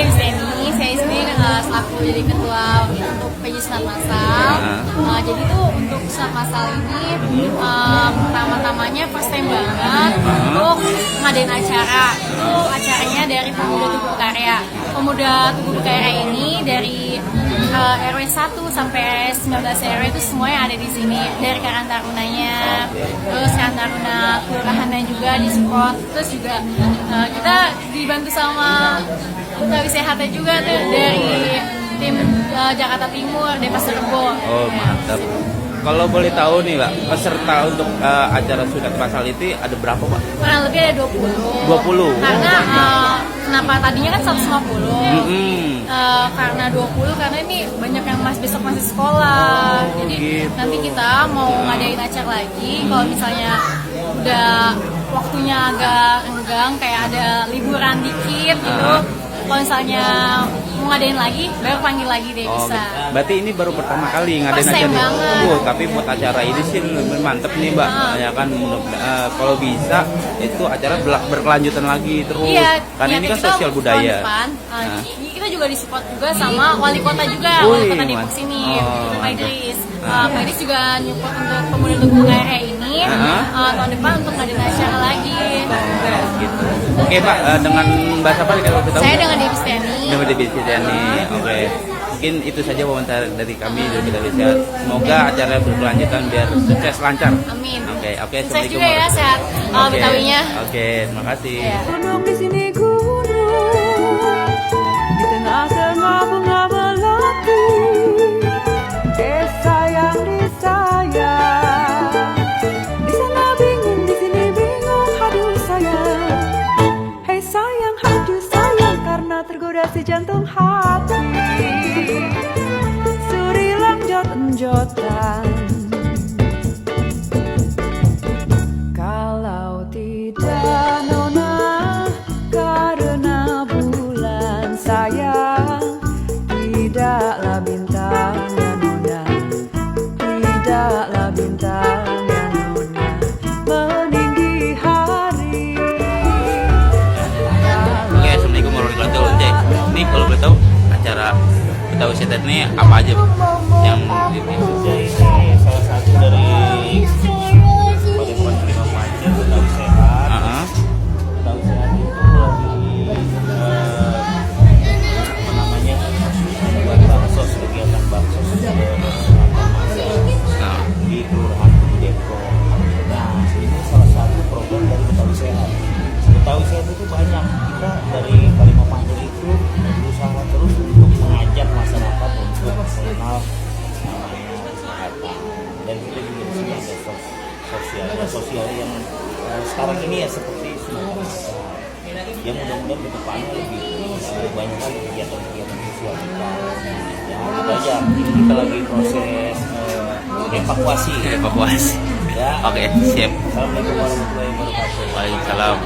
Dewi Seni, saya sendiri selaku jadi ketua untuk PJ Sunat Masal. Jadi tuh untuk Sunat Masal ini pertama-tamanya first time banget untuk ngadain acara. Itu acaranya dari Pemuda Tugu Karya. Pemuda Tugu Karya ini dari RW 1 sampai 19 RW itu semuanya ada di sini. Dari Karang Tarunanya, terus Karang Taruna kelurahannya juga di support. Terus juga kita dibantu sama Betawi Sehatnya juga tuh dari tim Jakarta Timur, Denpasar Rebo. Oh mantap. Kalau boleh tahu nih Mbak, peserta untuk acara Sunat Masal itu ada berapa Pak? Kurang lebih ada 20. 20? Karena kenapa tadinya kan 150. Karena 20, karena ini banyak yang besok masih sekolah. Jadi gitu. nanti kita mau ngadain acara lagi. Kalau misalnya udah waktunya agak renggang, kayak ada liburan dikit gitu. Kalau misalnya mau ngadain lagi, baru panggil lagi deh bisa. Berarti ini baru pertama kali ngadain First time acara. banget. Tapi buat acara ini sih lebih mantep nih Mbak. Ya kan kalau bisa itu acara berkelanjutan lagi terus. Iya, Karena ini kan kita sosial tahun budaya. kita juga disupport juga sama wali kota juga, wali kota Depok sini, Pak Idris. Pak Idris juga nyupport untuk Pemuda Tugu Karya ini. Tahun depan untuk ngadain acara lagi. Gitu. Oke Pak, dengan bahasa apa nih kalau kita tahu? Saya dengan Dewi Seni. Dengan Dewi Seni. Oke. Mungkin itu saja wawancara dari kami dari Betawi Sehat. Semoga acara berkelanjutan biar sukses lancar. Amin. Oke. Sukses juga ya sehat Betawinya. Oke, terima kasih. Gunung di sini gunung, di tengah-tengah bunga melati. Sayang disayang, di sana bingung, di sini bingung. Haduh sayang, hei sayang, haduh sayang, karena tergoda si jantung hati. Surilang jot-jotan. Kalau tidak nona, karena bulan sayang, tidaklah bintangnya nona, tidaklah bintangnya nona meninggi hari. Oke, assalamualaikum warahmatullahi wabarakatuh. Ini kalau boleh tahu acara Betawi Sehat ini apa aja Bu? Yang ini salah satu dari Badan Penerima Pajak Betawi Sehat. Betawi Sehat itu lagi buat baksos, kegiatan baksos di Kelurahan Tugu Depok. Nah, ini salah satu program dari Betawi Sehat. Betawi Sehat itu banyak, kita dari Kalimat Panjang itu berusaha terus untuk mengajak masyarakat untuk mengenal namanya kesehatan. Dan kita juga di sini ada sosial yang sekarang ini ya seperti Sunat Masal. Ya mudah-mudahan ke depannya lebih banyak lagi kegiatan-kegiatan sosial kita. Ya kita aja, ini kita lagi proses evakuasi. evakuasi. Ya. Oke, siap. Assalamualaikum warahmatullahi wabarakatuh. Waalaikumsalam.